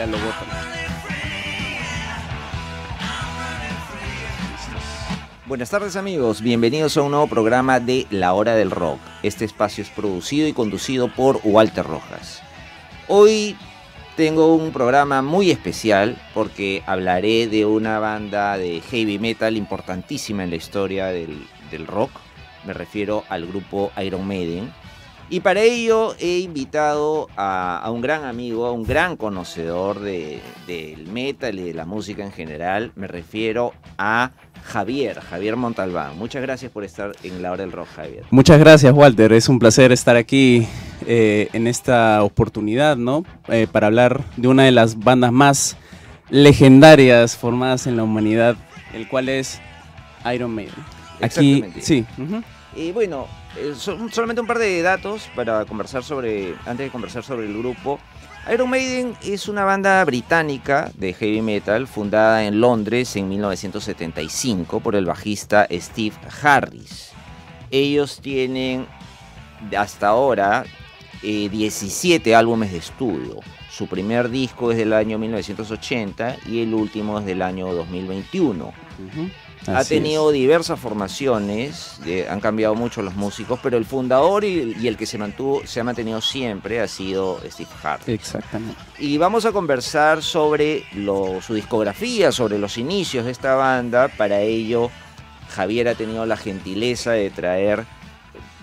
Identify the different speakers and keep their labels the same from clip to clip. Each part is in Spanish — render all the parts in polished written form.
Speaker 1: ya lo botan.
Speaker 2: Buenas tardes amigos, bienvenidos a un nuevo programa de La Hora del Rock. Este espacio es producido y conducido por Walter Rojas. Hoy tengo un programa muy especial porque hablaré de una banda de heavy metal importantísima en la historia del rock. Me refiero al grupo Iron Maiden. Y para ello he invitado a un gran amigo, a un gran conocedor del metal y de la música en general. Me refiero a Javier Montalbán. Muchas gracias por estar en La Hora del Rock, Javier.
Speaker 1: Muchas gracias, Walter. Es un placer estar aquí en esta oportunidad, ¿no? Para hablar de una de las bandas más legendarias formadas en la humanidad, el cual es Iron Maiden. Aquí, sí.
Speaker 2: Y bueno, solamente un par de datos para conversar antes de conversar sobre el grupo. Iron Maiden es una banda británica de heavy metal fundada en Londres en 1975 por el bajista Steve Harris. Ellos tienen hasta ahora 17 álbumes de estudio. Su primer disco es del año 1980 y el último es del año 2021. Ha tenido diversas formaciones, han cambiado mucho los músicos, pero el fundador y el que se ha mantenido siempre ha sido Steve Harris.
Speaker 1: Exactamente.
Speaker 2: Y vamos a conversar sobre su discografía, sobre los inicios de esta banda. Para ello, Javier ha tenido la gentileza de traer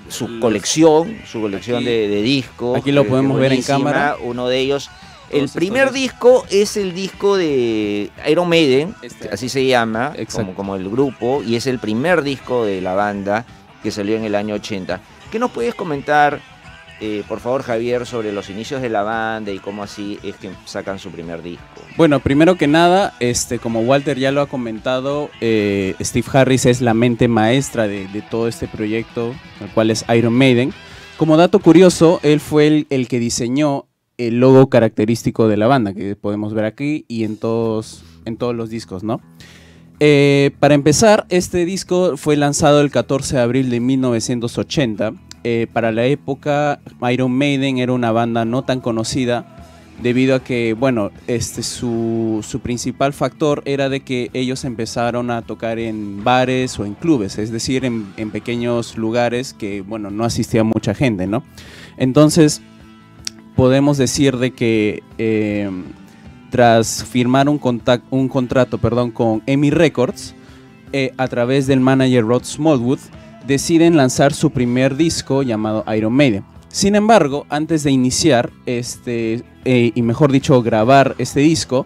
Speaker 2: su colección de discos.
Speaker 1: Aquí lo podemos ver en cámara.
Speaker 2: Uno de ellos. El primer disco es el disco de Iron Maiden, así se llama, como el grupo, y es el primer disco de la banda que salió en el año 80. ¿Qué nos puedes comentar, por favor, Javier, sobre los inicios de la banda y cómo así es que sacan su primer disco?
Speaker 1: Bueno, primero que nada, como Walter ya lo ha comentado, Steve Harris es la mente maestra de todo este proyecto, el cual es Iron Maiden. Como dato curioso, él fue el que diseñó el logo característico de la banda, que podemos ver aquí y en todos los discos, ¿no? Para empezar, este disco fue lanzado el 14 de abril de 1980. Para la época, Iron Maiden era una banda no tan conocida, debido a que, bueno, su principal factor era de que ellos empezaron a tocar en bares o en clubes, es decir, en pequeños lugares que, bueno, no asistía mucha gente, ¿no? Entonces, podemos decir de que tras firmar un contrato con EMI Records, a través del manager Rod Smallwood, deciden lanzar su primer disco llamado Iron Maiden. Sin embargo, antes de iniciar, y mejor dicho, grabar este disco,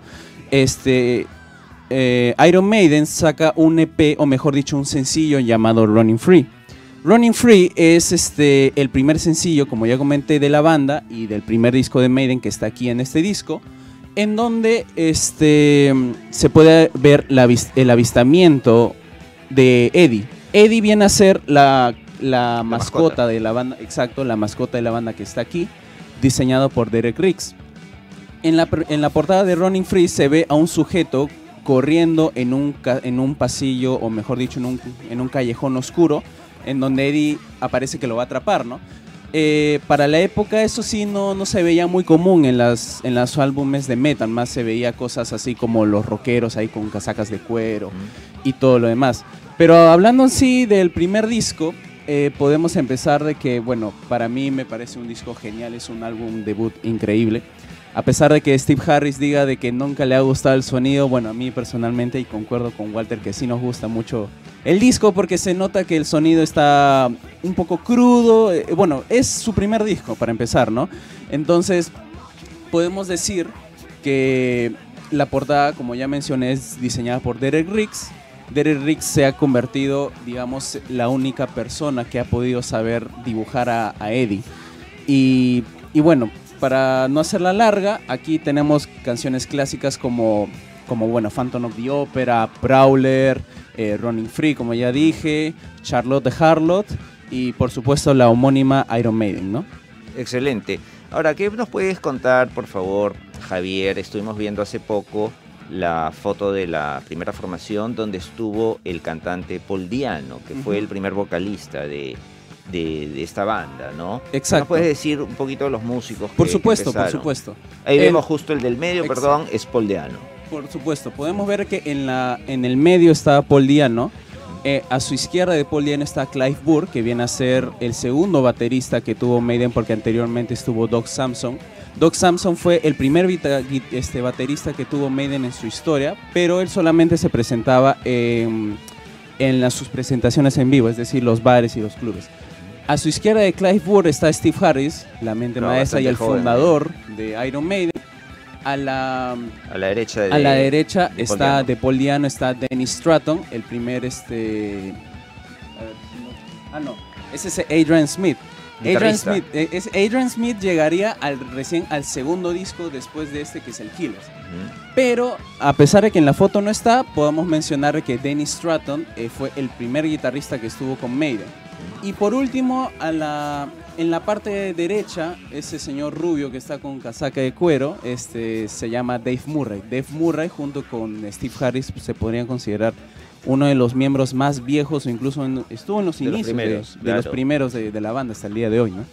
Speaker 1: Iron Maiden saca un EP, o mejor dicho, un sencillo llamado Running Free. Running Free es el primer sencillo, como ya comenté, de la banda y del primer disco de Maiden que está aquí en este disco, en donde se puede ver el avistamiento de Eddie. Eddie viene a ser la mascota de la banda, exacto, la mascota de la banda que está aquí, diseñado por Derek Riggs. En la portada de Running Free se ve a un sujeto corriendo en un pasillo, o mejor dicho, en un callejón oscuro, en donde Eddie aparece que lo va a atrapar, ¿no? Para la época eso sí no se veía muy común en los álbumes de metal, más se veía cosas así como los rockeros ahí con casacas de cuero y todo lo demás. Pero hablando en sí del primer disco, podemos empezar de que, bueno, para mí me parece un disco genial, es un álbum debut increíble. A pesar de que Steve Harris diga de que nunca le ha gustado el sonido, bueno, a mí personalmente, y concuerdo con Walter, que sí nos gusta mucho el disco porque se nota que el sonido está un poco crudo. Bueno, es su primer disco para empezar, ¿no? Entonces, podemos decir que la portada, como ya mencioné, es diseñada por Derek Riggs. Derek Riggs se ha convertido, digamos, la única persona que ha podido saber dibujar a Eddie. Y bueno, para no hacerla larga, aquí tenemos canciones clásicas como bueno, Phantom of the Opera, Prowler, Running Free, como ya dije, Charlotte de Harlot y por supuesto la homónima Iron Maiden, ¿no?
Speaker 2: Excelente. Ahora, ¿qué nos puedes contar, por favor, Javier? Estuvimos viendo hace poco la foto de la primera formación donde estuvo el cantante Paul Di'Anno, que fue el primer vocalista de de esta banda, ¿no?
Speaker 1: Exacto.
Speaker 2: ¿Nos puedes decir un poquito de los músicos
Speaker 1: Por
Speaker 2: que
Speaker 1: supuesto, por
Speaker 2: empezaron?
Speaker 1: supuesto.
Speaker 2: Ahí vemos justo el del medio,
Speaker 1: Exacto.
Speaker 2: perdón, es Paul Di'Anno.
Speaker 1: Por supuesto, podemos ver que en el medio está Paul Di'Anno. A su izquierda de Paul Di'Anno está Clive Burr, que viene a ser el segundo baterista que tuvo Maiden, porque anteriormente estuvo Doug Sampson. Doug Sampson fue el primer baterista que tuvo Maiden en su historia, pero él solamente se presentaba en sus presentaciones en vivo, es decir, los bares y los clubes. A su izquierda de Clive Burr está Steve Harris, la mente maestra y el fundador de Iron Maiden. A la derecha está de Paul Di'Anno, está Dennis Stratton, el primer ese es Adrian Smith. Adrian Smith llegaría recién al segundo disco después de que es el Killers. Pero a pesar de que en la foto no está, podemos mencionar que Dennis Stratton fue el primer guitarrista que estuvo con Maiden. Y por último, en la parte derecha, ese señor rubio que está con casaca de cuero, se llama Dave Murray. Dave Murray junto con Steve Harris se podrían considerar uno de los miembros más viejos, o incluso estuvo en los inicios de los primeros de la banda hasta el día de hoy, ¿no?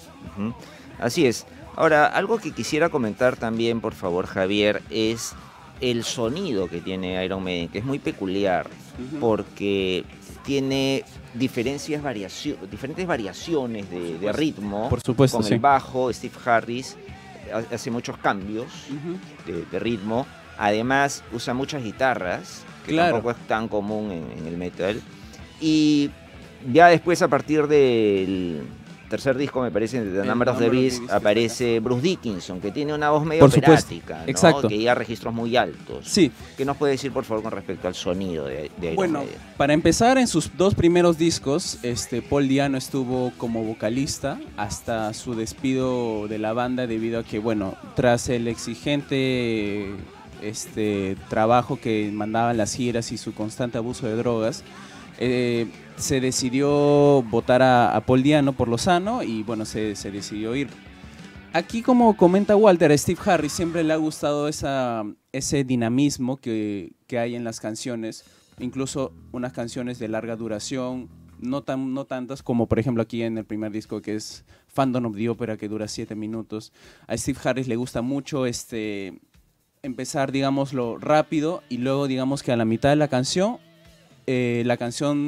Speaker 2: Así es. Ahora, algo que quisiera comentar también, por favor, Javier, es el sonido que tiene Iron Maiden, que es muy peculiar, porque tiene diferentes variaciones de ritmo.
Speaker 1: Por supuesto,
Speaker 2: con el bajo, Steve Harris hace muchos cambios de ritmo. Además, usa muchas guitarras, que tampoco es tan común en el metal. Y ya después, a partir del tercer disco, me parece, de The Number of the Beast, aparece Bruce Dickinson, que tiene una voz medio operática, ¿no?
Speaker 1: Exacto.
Speaker 2: Que llega a registros muy altos.
Speaker 1: Sí.
Speaker 2: ¿Qué nos puede decir, por favor, con respecto al sonido de Iron
Speaker 1: Bueno,
Speaker 2: Maiden?
Speaker 1: para empezar, en sus dos primeros discos, Paul Di'Anno estuvo como vocalista hasta su despido de la banda, debido a que, bueno, tras el exigente trabajo que mandaban las giras y su constante abuso de drogas, se decidió votar a Paul Di'Anno por lo sano y bueno, se decidió ir. Aquí, como comenta Walter, a Steve Harris siempre le ha gustado ese dinamismo que hay en las canciones, incluso unas canciones de larga duración, no tantas como por ejemplo aquí en el primer disco, que es Phantom of the Opera, que dura 7 minutos. A Steve Harris le gusta mucho empezar, digámoslo, rápido, y luego digamos que a la mitad de la canción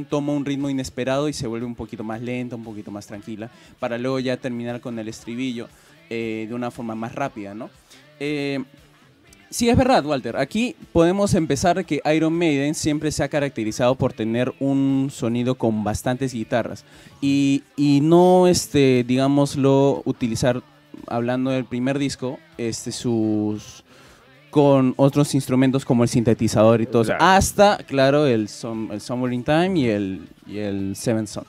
Speaker 1: toma un ritmo inesperado y se vuelve un poquito más lenta, un poquito más tranquila, para luego ya terminar con el estribillo de una forma más rápida, ¿no? Sí, es verdad, Walter. Aquí podemos empezar que Iron Maiden siempre se ha caracterizado por tener un sonido con bastantes guitarras y no, digámoslo, utilizar, hablando del primer disco, con otros instrumentos como el sintetizador y todo eso, hasta, claro, el Somewhere in Time y el Seventh Son.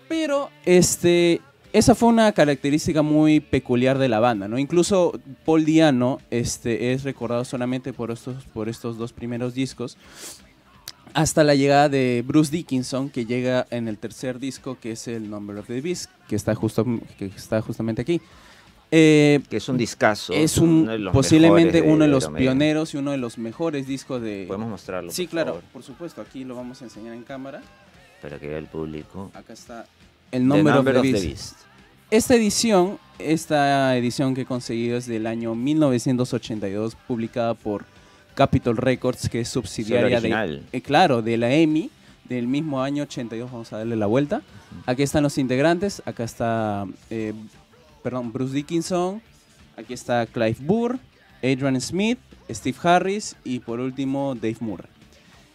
Speaker 1: Pero esa fue una característica muy peculiar de la banda, ¿no? Incluso Paul Di'Anno es recordado solamente por estos dos primeros discos, hasta la llegada de Bruce Dickinson, que llega en el tercer disco, que es el Number of the Beast, que está justamente aquí.
Speaker 2: Que es un discazo.
Speaker 1: Es posiblemente uno de los pioneros y uno de los mejores discos de...
Speaker 2: ¿Podemos mostrarlo?
Speaker 1: Sí, claro, por supuesto. Aquí lo vamos a enseñar en cámara.
Speaker 2: Para que vea el público.
Speaker 1: Acá está el Number of the Beast. Esta edición que he conseguido es del año 1982, publicada por Capitol Records, que es subsidiaria de la EMI, del mismo año 82. Vamos a darle la vuelta. Aquí están los integrantes. Acá está... Bruce Dickinson, aquí está Clive Burr, Adrian Smith, Steve Harris y por último Dave Murray.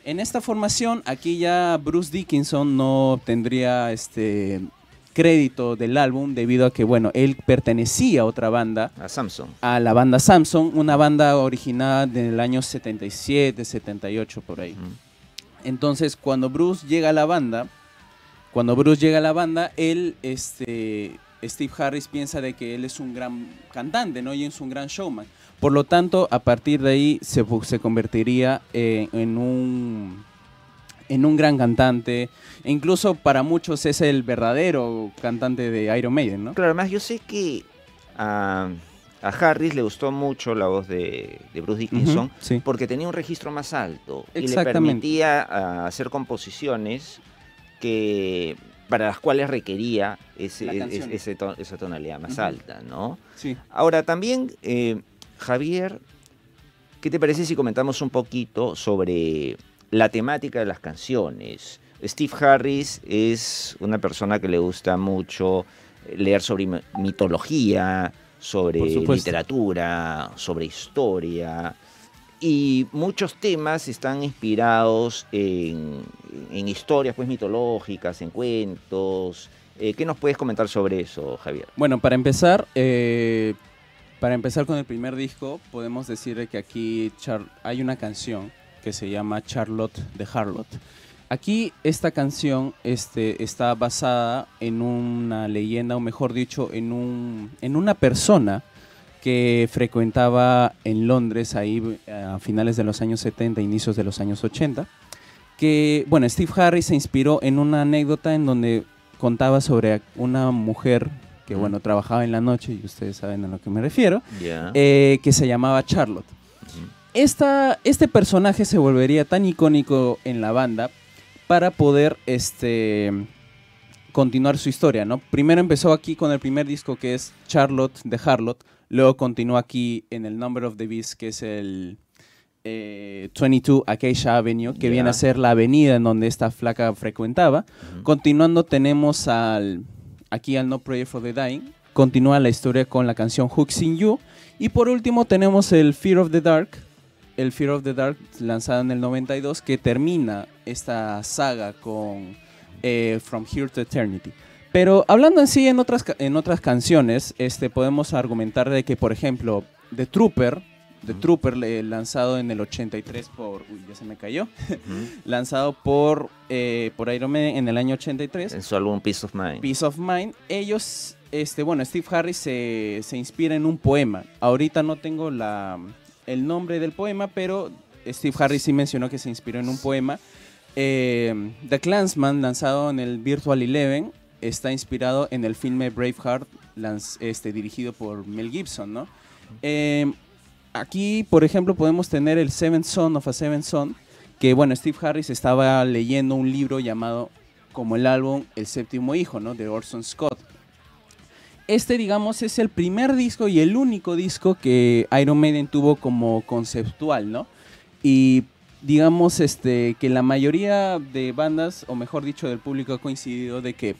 Speaker 1: En esta formación, aquí ya Bruce Dickinson no obtendría crédito del álbum, debido a que, bueno, él pertenecía a otra banda, a la banda Samson, una banda originada del año 77, 78 por ahí. Entonces, cuando Bruce llega a la banda, él Steve Harris piensa de que él es un gran cantante, ¿no? Y es un gran showman. Por lo tanto, a partir de ahí se convertiría en un gran cantante. E incluso para muchos es el verdadero cantante de Iron Maiden, ¿no?
Speaker 2: Claro, además yo sé que a Harris le gustó mucho la voz de Bruce Dickinson,
Speaker 1: sí,
Speaker 2: porque tenía un registro más alto y le permitía hacer composiciones que para las cuales requería
Speaker 1: La canción.
Speaker 2: esa tonalidad más alta, ¿no?
Speaker 1: Sí.
Speaker 2: Ahora, también, Javier, ¿qué te parece si comentamos un poquito sobre la temática de las canciones? Steve Harris es una persona que le gusta mucho leer sobre mitología, sobre
Speaker 1: Por supuesto.
Speaker 2: literatura, sobre historia. Y muchos temas están inspirados en historias pues, mitológicas, en cuentos. ¿Qué nos puedes comentar sobre eso, Javier?
Speaker 1: Bueno, para empezar con el primer disco, podemos decir que aquí hay una canción que se llama Charlotte de Harlot. Aquí esta canción está basada en una leyenda, o mejor dicho, en una persona que frecuentaba en Londres ahí a finales de los años 70, inicios de los años 80, que, bueno, Steve Harris se inspiró en una anécdota en donde contaba sobre una mujer que, bueno, trabajaba en la noche, y ustedes saben a lo que me refiero,
Speaker 2: Ya.
Speaker 1: que se llamaba Charlotte. Este personaje se volvería tan icónico en la banda para poder continuar su historia, ¿no? Primero empezó aquí con el primer disco, que es Charlotte de Harlot. Luego continuó aquí en el Number of the Beast, que es el 22 Acacia Avenue, que viene a ser la avenida en donde esta flaca frecuentaba. Continuando tenemos aquí al No Prayer for the Dying. Continúa la historia con la canción Hooks in You. Y por último tenemos el Fear of the Dark. El Fear of the Dark, lanzado en el 92, que termina esta saga con From Here to Eternity. Pero hablando en sí en otras canciones, podemos argumentar de que, por ejemplo, The Trooper, lanzado en el 83 por... Uy, ya se me cayó. Lanzado por Iron Maiden en el año 83.
Speaker 2: En su álbum Peace of Mind.
Speaker 1: Peace of Mind. Ellos, Steve Harris se inspira en un poema. Ahorita no tengo el nombre del poema, pero Steve Harris sí mencionó que se inspiró en un poema. The Clansman, lanzado en el Virtual Eleven, está inspirado en el filme Braveheart, dirigido por Mel Gibson, ¿no? Aquí, por ejemplo, podemos tener el Seventh Son of a Seventh Son, que, bueno, Steve Harris estaba leyendo un libro llamado como el álbum El Séptimo Hijo, ¿no? De Orson Scott. Digamos, es el primer disco y el único disco que Iron Maiden tuvo como conceptual, ¿no? Y digamos que la mayoría de bandas, o mejor dicho, del público ha coincidido de que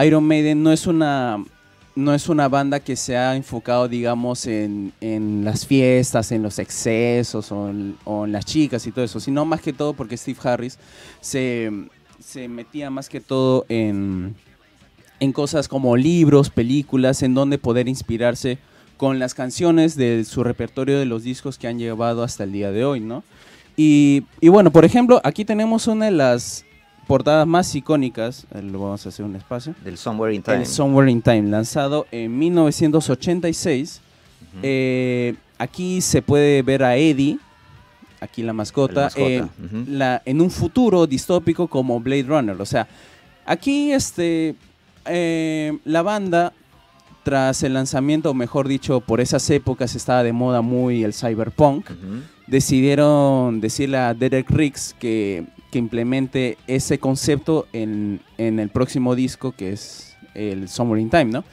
Speaker 1: Iron Maiden no es una banda que se ha enfocado, digamos, en las fiestas, en los excesos o en las chicas y todo eso, sino más que todo porque Steve Harris se metía más que todo en cosas como libros, películas, en donde poder inspirarse con las canciones de su repertorio de los discos que han llevado hasta el día de hoy, ¿no? Y bueno, por ejemplo, aquí tenemos una de las portadas más icónicas, lo vamos a hacer un espacio.
Speaker 2: Del Somewhere in Time.
Speaker 1: El Somewhere in Time, lanzado en 1986. Aquí se puede ver a Eddie, aquí la mascota, en un futuro distópico como Blade Runner. O sea, aquí la banda, tras el lanzamiento, o mejor dicho, por esas épocas estaba de moda muy el cyberpunk, decidieron decirle a Derek Riggs que implemente ese concepto en el próximo disco, que es el Somewhere in Time, ¿no?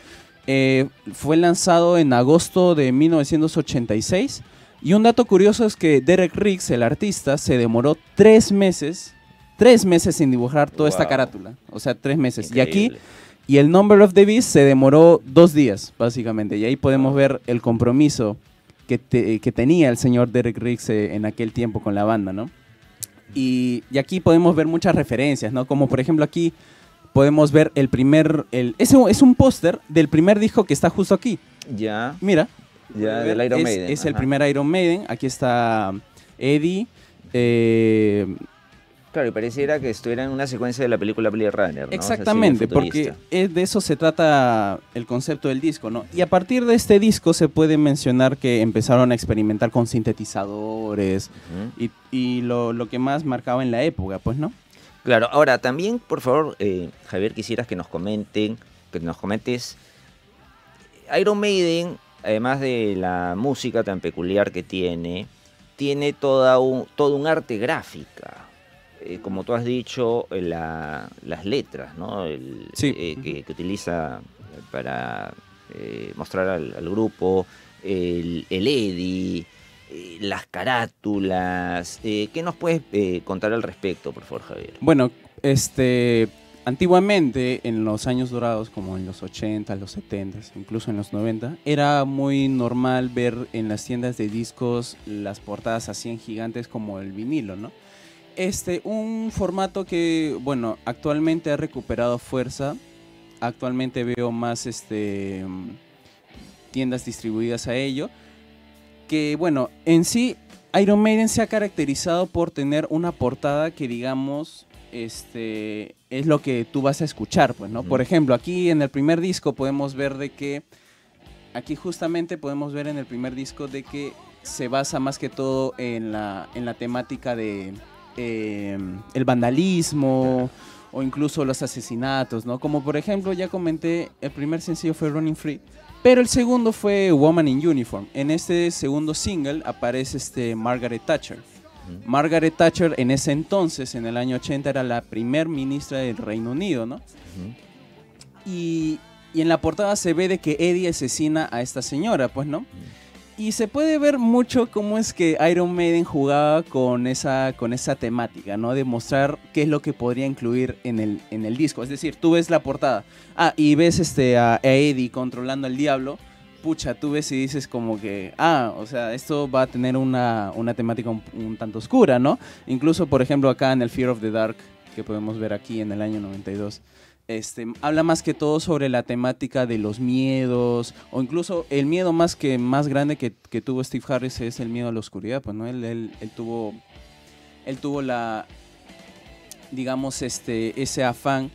Speaker 1: Fue lanzado en agosto de 1986, y un dato curioso es que Derek Riggs, el artista, se demoró 3 meses en dibujar toda esta carátula, o sea, 3 meses.
Speaker 2: Increíble.
Speaker 1: Y el Number of the Beast se demoró 2 días, básicamente. Y ahí podemos ver el compromiso que tenía el señor Derek Riggs en aquel tiempo con la banda, ¿no? Y aquí podemos ver muchas referencias, ¿no? Como por ejemplo aquí podemos ver es un póster del primer disco que está justo aquí.
Speaker 2: Ya.
Speaker 1: Mira.
Speaker 2: Ya, del Iron Maiden.
Speaker 1: Es el primer Iron Maiden. Aquí está Eddie.
Speaker 2: Claro, y pareciera que estuviera en una secuencia de la película Blade Runner, ¿no?
Speaker 1: Exactamente,
Speaker 2: o sea, así,
Speaker 1: porque de eso se trata el concepto del disco, ¿no? Y a partir de este disco se puede mencionar que empezaron a experimentar con sintetizadores y lo que más marcaba en la época, pues, ¿no?
Speaker 2: Claro, ahora también, por favor, Javier, quisieras que nos comentes, Iron Maiden, además de la música tan peculiar que tiene todo un arte gráfica. como tú has dicho, las letras, ¿no?
Speaker 1: Sí.
Speaker 2: Que utiliza para mostrar al grupo, el Eddie, las carátulas. ¿Qué nos puedes contar al respecto, por favor, Javier?
Speaker 1: Bueno, antiguamente, en los años dorados, como en los 80, los 70, incluso en los 90, era muy normal ver en las tiendas de discos las portadas así en gigantes como el vinilo, ¿no? Un formato que, bueno, actualmente ha recuperado fuerza. Actualmente veo más tiendas distribuidas a ello. Que, bueno, en sí, Iron Maiden se ha caracterizado por tener una portada que, digamos, es lo que tú vas a escuchar, pues, ¿no? Por ejemplo, aquí en el primer disco podemos ver de que, aquí justamente podemos ver en el primer disco de que se basa más que todo en la temática de el vandalismo o incluso los asesinatos, ¿no? Como por ejemplo, ya comenté, el primer sencillo fue Running Free, pero el segundo fue Woman in Uniform. En este segundo single aparece Margaret Thatcher. Margaret Thatcher en ese entonces, en el año 80, era la primer ministra del Reino Unido, ¿no? Y en la portada se ve de que Eddie asesina a esta señora, pues, ¿no? Y se puede ver mucho cómo es que Iron Maiden jugaba con esa temática, ¿no? De mostrar qué es lo que podría incluir en el disco. Es decir, tú ves la portada, y ves a Eddie controlando al diablo. Pucha, tú ves y dices como que, o sea, esto va a tener una temática un tanto oscura, ¿no? Incluso, por ejemplo, acá en el Fear of the Dark, que podemos ver aquí en el año 92, habla más que todo sobre la temática de los miedos, o incluso el miedo más grande que tuvo Steve Harris es el miedo a la oscuridad, pues, ¿no? Él tuvo la, digamos, ese afán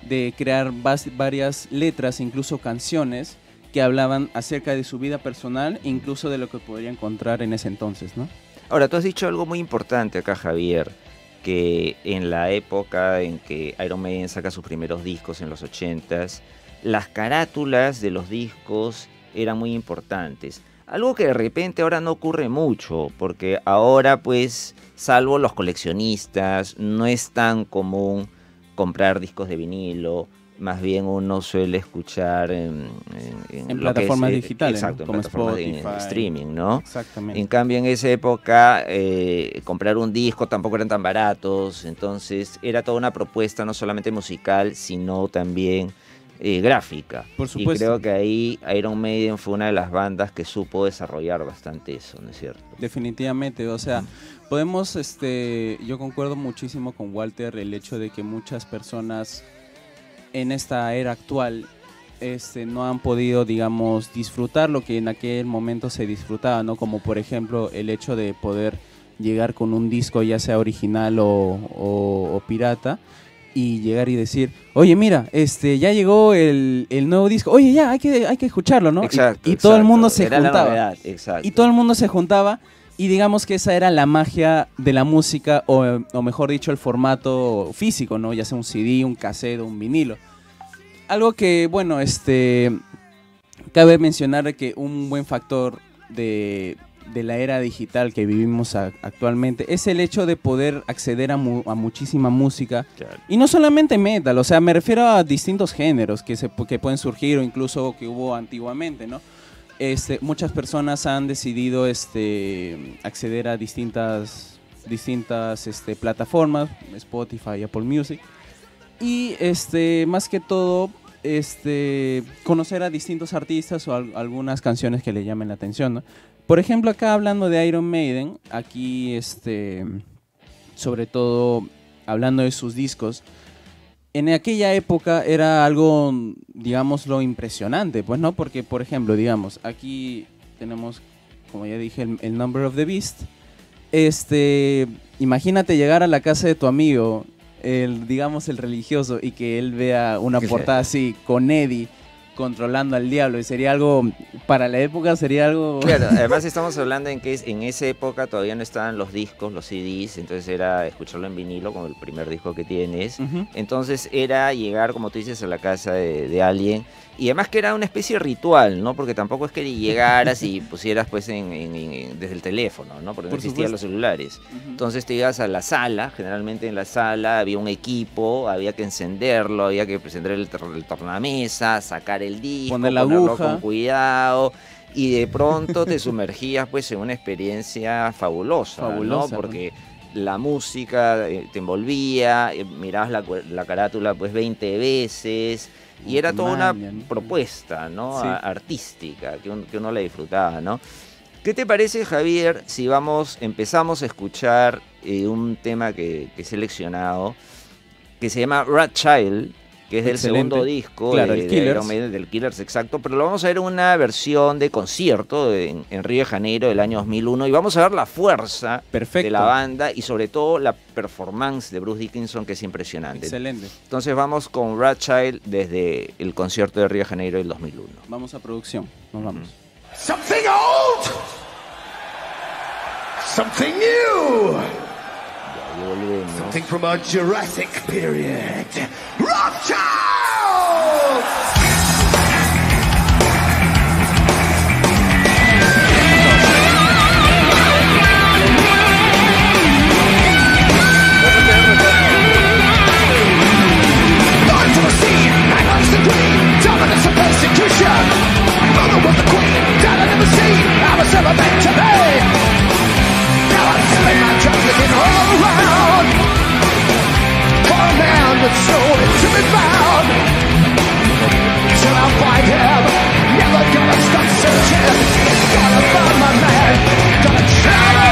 Speaker 1: de crear varias letras, incluso canciones, que hablaban acerca de su vida personal e incluso de lo que podría encontrar en ese entonces, ¿no?
Speaker 2: Ahora, tú has dicho algo muy importante acá, Javier, que en la época en que Iron Maiden saca sus primeros discos en los 80s, las carátulas de los discos eran muy importantes. Algo que de repente ahora no ocurre mucho, porque ahora, pues, salvo los coleccionistas, no es tan común comprar discos de vinilo. Más bien uno suele escuchar en
Speaker 1: plataformas digitales,
Speaker 2: exacto,
Speaker 1: ¿no?
Speaker 2: en plataformas de streaming, ¿no?
Speaker 1: Exactamente.
Speaker 2: En cambio, en esa época, comprar un disco tampoco eran tan baratos, entonces era toda una propuesta no solamente musical, sino también gráfica.
Speaker 1: Por supuesto.
Speaker 2: Y creo que ahí Iron Maiden fue una de las bandas que supo desarrollar bastante eso, ¿no es cierto?
Speaker 1: Definitivamente, o sea, podemos, yo concuerdo muchísimo con Walter el hecho de que muchas personas en esta era actual no han podido, digamos, disfrutar lo que en aquel momento se disfrutaba, ¿no? Como por ejemplo el hecho de poder llegar con un disco ya sea original o pirata y llegar y decir, oye, mira, ya llegó el nuevo disco, oye, ya, hay que escucharlo, ¿no?
Speaker 2: Exacto,
Speaker 1: y todo el mundo se
Speaker 2: era
Speaker 1: juntaba.
Speaker 2: La novedad, exacto.
Speaker 1: Y todo el mundo se juntaba. Y digamos que esa era la magia de la música, o mejor dicho, el formato físico, ¿no? Ya sea un CD, un cassette, un vinilo. Algo que, bueno, cabe mencionar que un buen factor de la era digital que vivimos actualmente es el hecho de poder acceder a muchísima música. Claro. Y no solamente metal, o sea, me refiero a distintos géneros que pueden surgir o incluso que hubo antiguamente, ¿no? Muchas personas han decidido acceder a distintas plataformas, Spotify, Apple Music, y más que todo conocer a distintos artistas o algunas canciones que le llamen la atención, ¿no? Por ejemplo, acá hablando de Iron Maiden, aquí sobre todo hablando de sus discos, en aquella época era algo, digámoslo, impresionante, pues, ¿no? Porque, por ejemplo, digamos, aquí tenemos, como ya dije, el Number of the Beast. Imagínate llegar a la casa de tu amigo, digamos, el religioso, y que él vea una portada así, con Eddie controlando al diablo, y sería algo, para la época sería algo...
Speaker 2: Claro, además estamos hablando en que en esa época todavía no estaban los discos, los CDs, entonces era escucharlo en vinilo como el primer disco que tienes. Entonces era llegar, como tú dices, a la casa de alguien, y además que era una especie de ritual, ¿no? Porque tampoco es que llegaras y pusieras pues desde el teléfono, ¿no? Porque no existían los celulares. Entonces te ibas a la sala, generalmente en la sala había un equipo, había que encenderlo, había que encender el tornamesa, sacar el disco,
Speaker 1: poner la
Speaker 2: ponerlo
Speaker 1: aguja
Speaker 2: con cuidado, y de pronto te sumergías pues en una experiencia fabulosa, ¿no? Porque la música te envolvía, mirabas la carátula pues 20 veces, y era toda una propuesta, ¿no?
Speaker 1: Sí.
Speaker 2: Artística, que uno la disfrutaba, ¿no? ¿Qué te parece, Javier, si empezamos a escuchar un tema que he seleccionado, que se llama Rat Child, que es del segundo disco,
Speaker 1: claro,
Speaker 2: de Iron Maiden, del Killers, exacto, pero lo vamos a ver en una versión de concierto en Río de Janeiro del año 2001, y vamos a ver la fuerza de la banda y sobre todo la performance de Bruce Dickinson, que es impresionante.
Speaker 1: Excelente.
Speaker 2: Entonces vamos con Rat Child desde el concierto de Río de Janeiro del 2001.
Speaker 1: Vamos a producción, nos vamos.
Speaker 3: Something old, something new. Something from a Jurassic period. Rothschild! Born to the sea, hangers the green, dominance and persecution. Mother was the queen, that I never seen, I was ever meant to be. Now I spend my time looking all around for a man that's nowhere to be found. Till I find him, never gonna stop searching. Gonna find my man, gonna travel.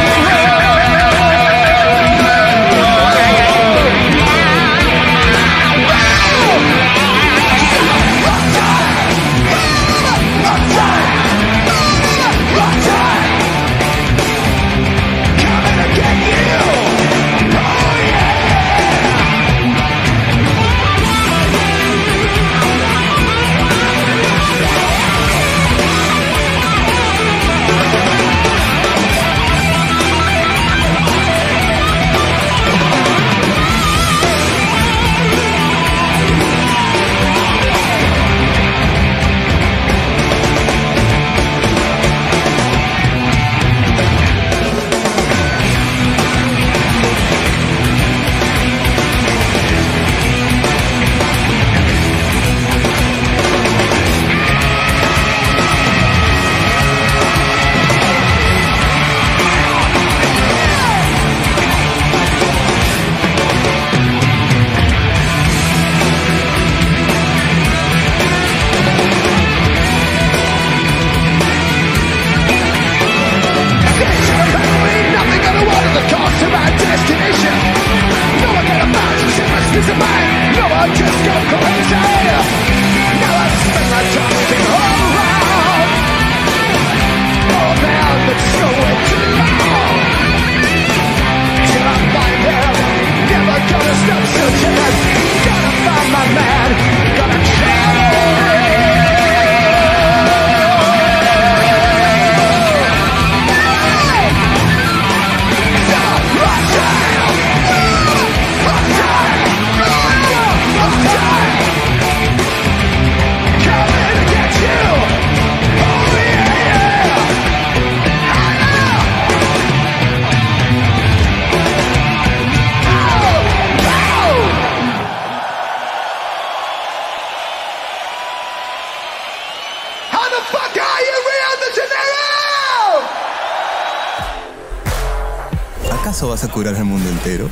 Speaker 4: ¿Acaso vas a curar al mundo entero?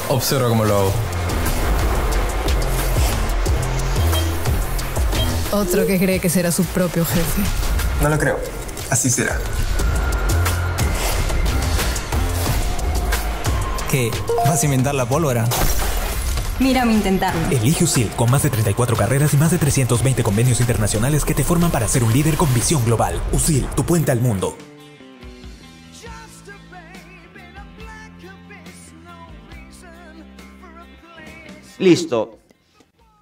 Speaker 5: Observa cómo lo hago.
Speaker 6: Otro que cree que será su propio jefe.
Speaker 4: No lo creo. Así será.
Speaker 7: ¿Qué? ¿Vas a inventar la pólvora?
Speaker 8: Mírame intentarlo.
Speaker 9: Elige USIL, con más de 34 carreras y más de 320 convenios internacionales que te forman para ser un líder con visión global. USIL, tu puente al mundo.
Speaker 2: Listo.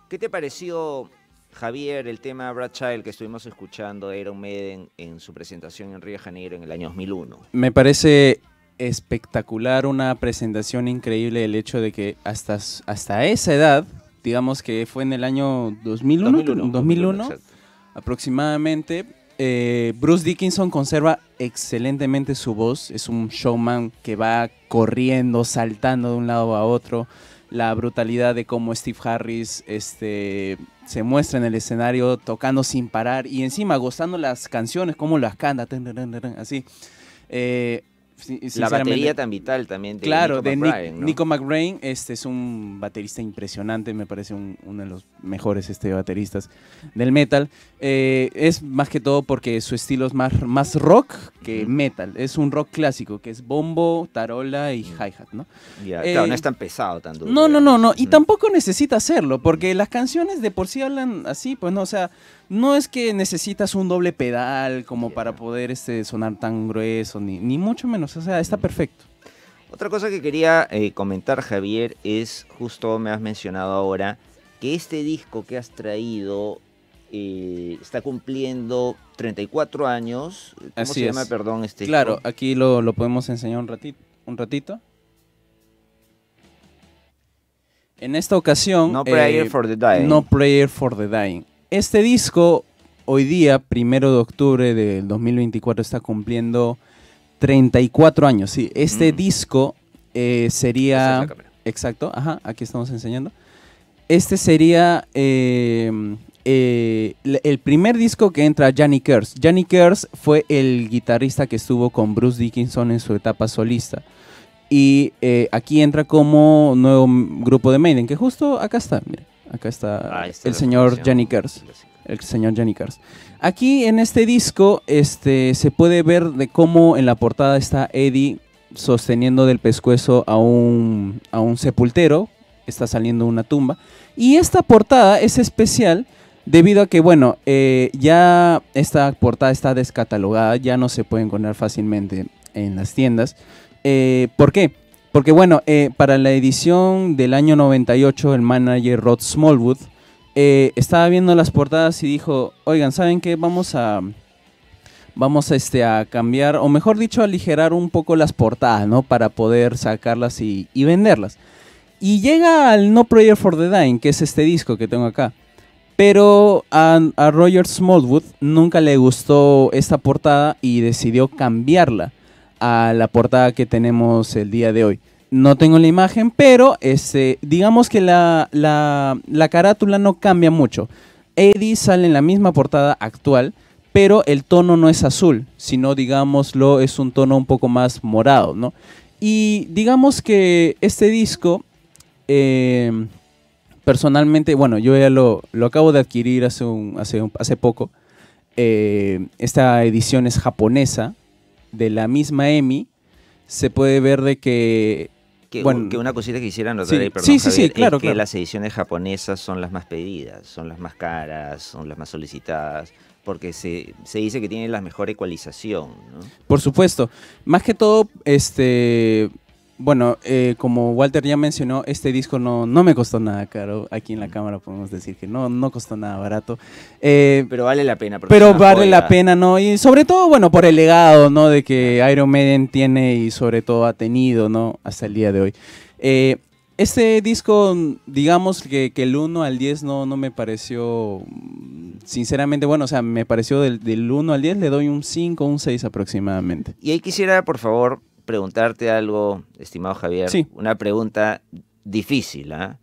Speaker 2: ¿Qué te pareció Javier, el tema Brad Child que estuvimos escuchando de Iron Maiden en su presentación en Río de Janeiro en el año 2001.
Speaker 1: Me parece espectacular, una presentación increíble, el hecho de que hasta esa edad, digamos que fue en el año 2001
Speaker 2: exacto.
Speaker 1: aproximadamente, Bruce Dickinson conserva excelentemente su voz. Es un showman que va corriendo, saltando de un lado a otro. La brutalidad de cómo Steve Harris se muestra en el escenario tocando sin parar y encima gozando las canciones, cómo las canta, así.
Speaker 2: La batería tan vital también de
Speaker 1: claro,
Speaker 2: Nico McBrain, ¿no?
Speaker 1: Nico McBrain es un baterista impresionante, me parece uno de los mejores bateristas del metal. Es más que todo porque su estilo es más rock que metal. Es un rock clásico, que es bombo, tarola y hi-hat, ¿no?
Speaker 2: Ya, claro, no es tan pesado, tan duro.
Speaker 1: No. Y tampoco necesita hacerlo, porque las canciones de por sí hablan así, pues no, o sea, no es que necesitas un doble pedal como para poder sonar tan grueso, ni mucho menos, o sea, está perfecto.
Speaker 2: Otra cosa que quería comentar, Javier, es justo me has mencionado ahora que este disco que has traído está cumpliendo 34 años. ¿Cómo
Speaker 1: Así
Speaker 2: se llama,
Speaker 1: es.
Speaker 2: perdón, este
Speaker 1: Claro,
Speaker 2: disco?
Speaker 1: aquí lo podemos enseñar un ratito. En esta ocasión...
Speaker 2: No Prayer for the Dying.
Speaker 1: No Prayer for the Dying. Este disco, hoy día, 1 de octubre del 2024, está cumpliendo 34 años. Sí, este disco sería...
Speaker 2: Esa es la cámara.
Speaker 1: Exacto, ajá, aquí estamos enseñando. Este sería el primer disco que entra Johnny Kers. Johnny Kers fue el guitarrista que estuvo con Bruce Dickinson en su etapa solista. Y aquí entra como nuevo grupo de Maiden, que justo acá está, mira. Acá está el señor Johnny Kers. El señor Johnny Kers. Aquí en este disco se puede ver de cómo en la portada está Eddie sosteniendo del pescuezo a un sepultero. Está saliendo una tumba. Y esta portada es especial debido a que, bueno, ya esta portada está descatalogada. Ya no se puede encontrar fácilmente en las tiendas. ¿Por qué? Porque, bueno, para la edición del año 98, el manager Rod Smallwood estaba viendo las portadas y dijo, oigan, ¿saben qué? Vamos a cambiar, o mejor dicho, aligerar un poco las portadas, ¿no? Para poder sacarlas y venderlas. Y llega al No Prayer for the Dying, que es este disco que tengo acá. Pero a Roger Smallwood nunca le gustó esta portada y decidió cambiarla a la portada que tenemos el día de hoy. No tengo la imagen, pero digamos que la carátula no cambia mucho. Eddie sale en la misma portada actual, pero el tono no es azul, sino, digámoslo, es un tono un poco más morado, ¿no? Y digamos que este disco, personalmente, bueno, yo ya lo acabo de adquirir hace poco. Esta edición es japonesa, de la misma EMI. Se puede ver de que...
Speaker 2: Bueno, que una cosita que quisiera notar
Speaker 1: sí,
Speaker 2: ahí, perdón,
Speaker 1: sí,
Speaker 2: Javier,
Speaker 1: claro,
Speaker 2: es que
Speaker 1: claro.
Speaker 2: las ediciones japonesas son las más pedidas, son las más caras, son las más solicitadas, porque se dice que tienen la mejor ecualización, ¿no?
Speaker 1: Por supuesto. Más que todo, bueno, como Walter ya mencionó, este disco no me costó nada caro. Aquí en la cámara podemos decir que no costó nada barato.
Speaker 2: Pero vale la pena.
Speaker 1: Pero vale la pena, ¿no? Y sobre todo, bueno, por el legado, ¿no? De que Iron Maiden tiene y sobre todo ha tenido, ¿no? Hasta el día de hoy. Este disco, digamos que el 1 al 10 no me pareció, sinceramente, bueno, o sea, me pareció del 1 al 10 le doy un 5, un 6 aproximadamente.
Speaker 2: Y ahí quisiera, por favor, preguntarte algo, estimado Javier.
Speaker 1: Sí.
Speaker 2: Una pregunta difícil, ¿ah?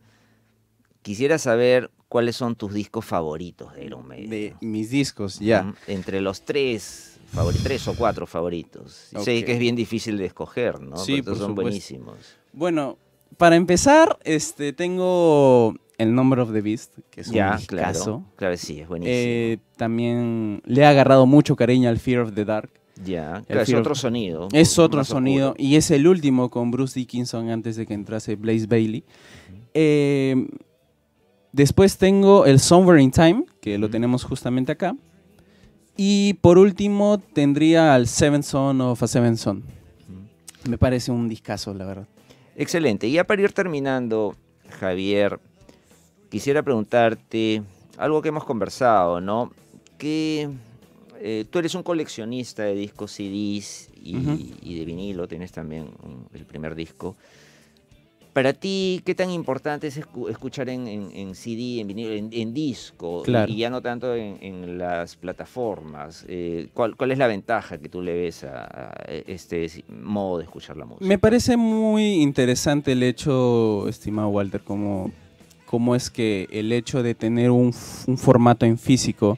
Speaker 2: Quisiera saber cuáles son tus discos favoritos de Iron Maiden.
Speaker 1: De mis discos, ya.
Speaker 2: Entre los tres o cuatro favoritos.
Speaker 1: Okay.
Speaker 2: Sé que es bien difícil de escoger, ¿no?
Speaker 1: Sí,
Speaker 2: pero
Speaker 1: por
Speaker 2: son
Speaker 1: supuesto.
Speaker 2: buenísimos.
Speaker 1: Bueno, para empezar, tengo el Number of the Beast, que es un discazo.
Speaker 2: Claro, sí, es buenísimo.
Speaker 1: También le he agarrado mucho cariño al Fear of the Dark.
Speaker 2: Ya, claro, es otro sonido.
Speaker 1: Es otro
Speaker 2: más
Speaker 1: sonido
Speaker 2: oscuro.
Speaker 1: y es el último con Bruce Dickinson antes de que entrase Blaze Bayley. Después tengo el Somewhere in Time, que lo tenemos justamente acá. Y por último tendría al Seventh Son of a Seventh Son. Me parece un discazo, la verdad.
Speaker 2: Excelente. Y ya para ir terminando, Javier, quisiera preguntarte algo que hemos conversado, ¿no? Que tú eres un coleccionista de discos CDs y de vinilo, tienes también el primer disco. Para ti, ¿qué tan importante es escuchar en CD, en vinilo, en disco?
Speaker 1: Claro.
Speaker 2: Y ya no tanto en las plataformas. ¿Cuál es la ventaja que tú le ves a este modo de escuchar la música?
Speaker 1: Me parece muy interesante el hecho, estimado Walter, cómo es que el hecho de tener un formato en físico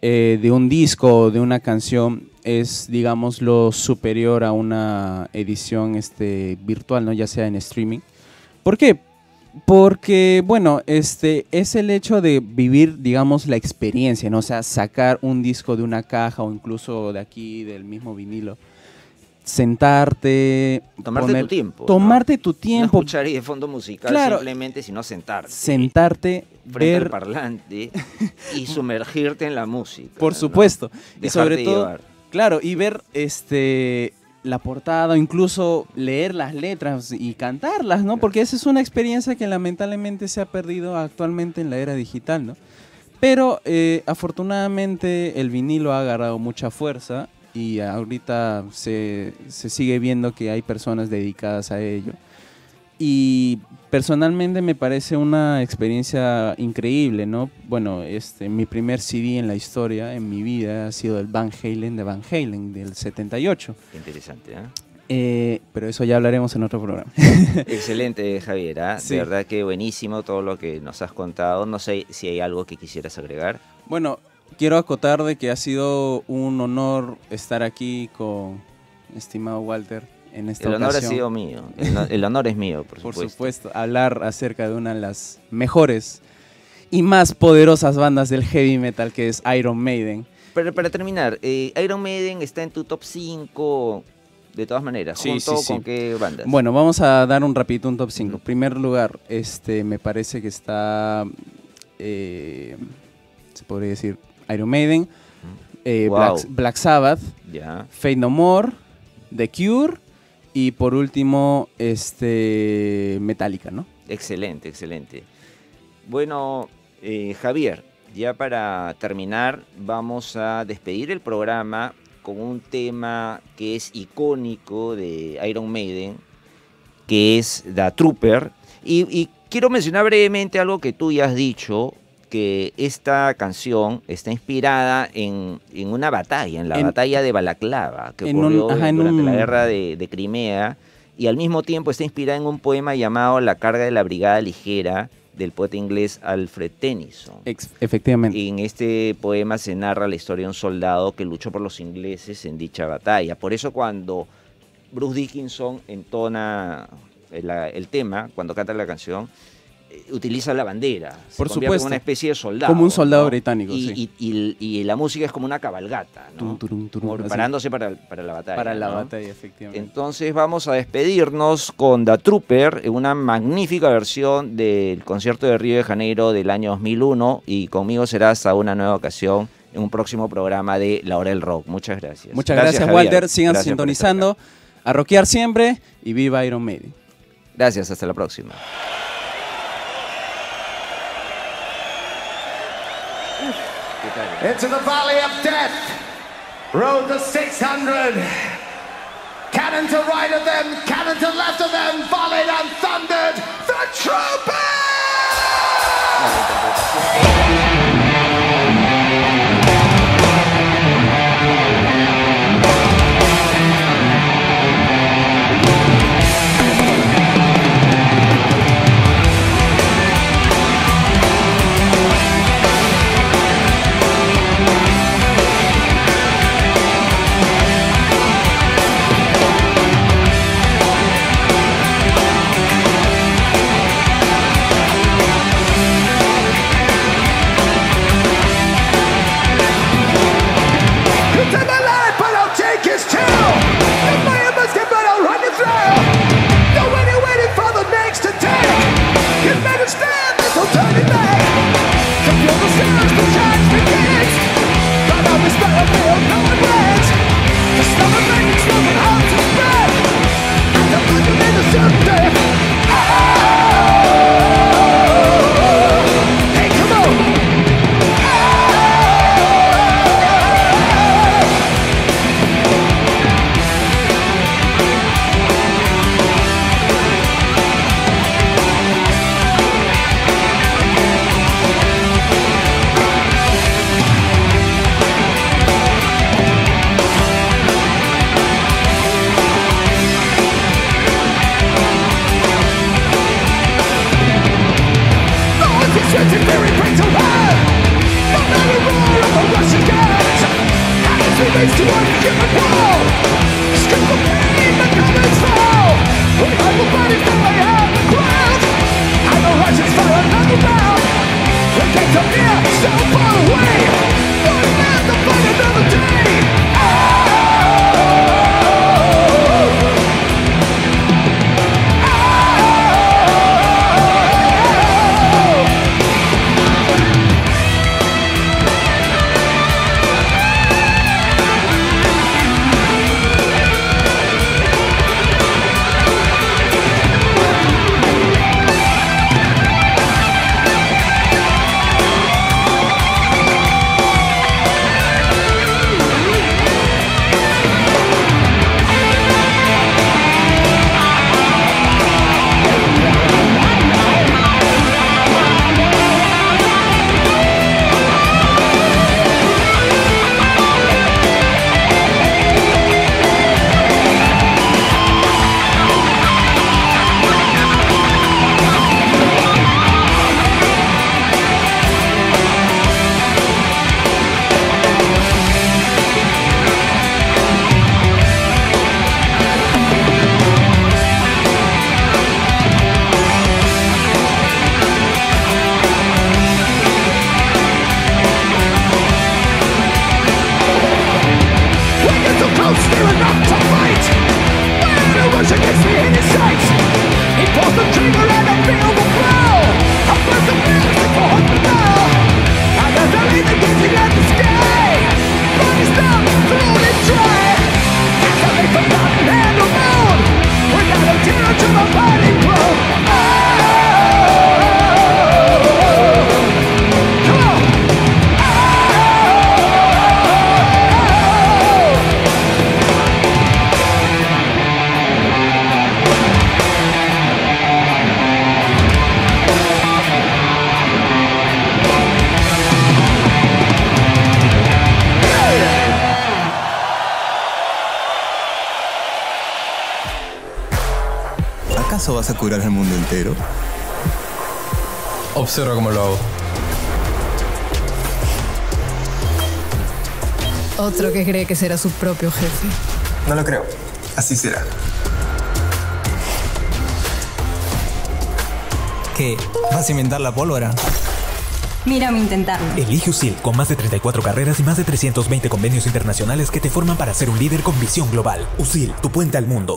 Speaker 1: de un disco o de una canción es, digamos, lo superior a una edición virtual, ¿no? Ya sea en streaming. ¿Por qué? Porque, bueno, es el hecho de vivir, digamos, la experiencia, ¿no? O sea, sacar un disco de una caja o incluso de aquí, del mismo vinilo, sentarte,
Speaker 2: tomarte tu tiempo.
Speaker 1: Tomarte tu
Speaker 2: No
Speaker 1: tiempo.
Speaker 2: escuchar ahí de fondo musical,
Speaker 1: claro,
Speaker 2: simplemente, sino sentarte.
Speaker 1: Sentarte,
Speaker 2: frente al
Speaker 1: ver
Speaker 2: parlante y sumergirte en la música.
Speaker 1: Por supuesto.
Speaker 2: ¿No?
Speaker 1: Y sobre todo,
Speaker 2: llevar.
Speaker 1: claro, y ver la portada o incluso leer las letras y cantarlas, ¿no? Porque esa es una experiencia que lamentablemente se ha perdido actualmente en la era digital, ¿no? Pero afortunadamente el vinilo ha agarrado mucha fuerza y ahorita se sigue viendo que hay personas dedicadas a ello. Y personalmente me parece una experiencia increíble, ¿no? Bueno, mi primer CD en la historia, en mi vida, ha sido el Van Halen de Van Halen, del 78.
Speaker 2: Qué interesante, ¿eh?
Speaker 1: Pero eso ya hablaremos en otro programa.
Speaker 2: Excelente, Javier, ¿eh?
Speaker 1: Sí.
Speaker 2: De verdad que buenísimo todo lo que nos has contado. No sé si hay algo que quisieras agregar.
Speaker 1: Bueno, quiero acotar de que ha sido un honor estar aquí con estimado Walter. En esta
Speaker 2: el honor
Speaker 1: ocasión.
Speaker 2: ha sido mío, el honor es mío, por supuesto.
Speaker 1: Por supuesto, hablar acerca de una de las mejores y más poderosas bandas del heavy metal, que es Iron Maiden.
Speaker 2: Pero para terminar, Iron Maiden está en tu top 5 de todas maneras,
Speaker 1: Sí,
Speaker 2: ¿junto
Speaker 1: sí.
Speaker 2: con qué bandas?
Speaker 1: Bueno, vamos a dar un rapidito un top 5. En primer lugar, me parece que está, se podría decir, Iron Maiden,
Speaker 2: Wow.
Speaker 1: Black Sabbath,
Speaker 2: Ya.
Speaker 1: Faith No More, The Cure y por último, Metallica, ¿no?
Speaker 2: Excelente, excelente. Bueno, Javier, ya para terminar, vamos a despedir el programa con un tema que es icónico de Iron Maiden, que es The Trooper. Y quiero mencionar brevemente algo que tú ya has dicho, que esta canción está inspirada en una batalla, en la batalla de Balaclava, que ocurrió durante la guerra de Crimea, y al mismo tiempo está inspirada en un poema llamado La carga de la brigada ligera, del poeta inglés Alfred Tennyson.
Speaker 1: Efectivamente.
Speaker 2: Y en este poema se narra la historia de un soldado que luchó por los ingleses en dicha batalla. Por eso cuando Bruce Dickinson entona el tema, cuando canta la canción, utiliza la bandera.
Speaker 1: Por
Speaker 2: se convierte
Speaker 1: supuesto.
Speaker 2: en una especie de soldado.
Speaker 1: Como un soldado,
Speaker 2: ¿no?
Speaker 1: británico,
Speaker 2: y,
Speaker 1: sí.
Speaker 2: y la música es como una cabalgata, ¿no? Como preparándose para la batalla.
Speaker 1: Para la
Speaker 2: ¿no?
Speaker 1: batalla, efectivamente.
Speaker 2: Entonces vamos a despedirnos con The Trooper, en una magnífica versión del concierto de Río de Janeiro del año 2001, y conmigo será hasta una nueva ocasión en un próximo programa de La Hora del Rock. Muchas gracias.
Speaker 1: Muchas gracias,
Speaker 2: Javier.
Speaker 1: Walter. Sigan
Speaker 2: Gracias por
Speaker 1: sintonizando.
Speaker 2: estar acá.
Speaker 1: A rockear siempre y viva Iron Maiden.
Speaker 2: Gracias, hasta la próxima.
Speaker 3: Into the valley of death, road to 600. Cannon to right of them, cannon to left of them, volleyed and thundered. The trumpet!
Speaker 4: ¿Acaso vas a curar al mundo entero?
Speaker 5: Observa cómo lo hago.
Speaker 6: Otro que cree que será su propio jefe.
Speaker 4: No lo creo. Así será.
Speaker 7: ¿Qué? ¿Vas a inventar la pólvora?
Speaker 8: Mírame intentarlo.
Speaker 9: Elige USIL con más de 34 carreras y más de 320 convenios internacionales que te forman para ser un líder con visión global. USIL, tu puente al mundo.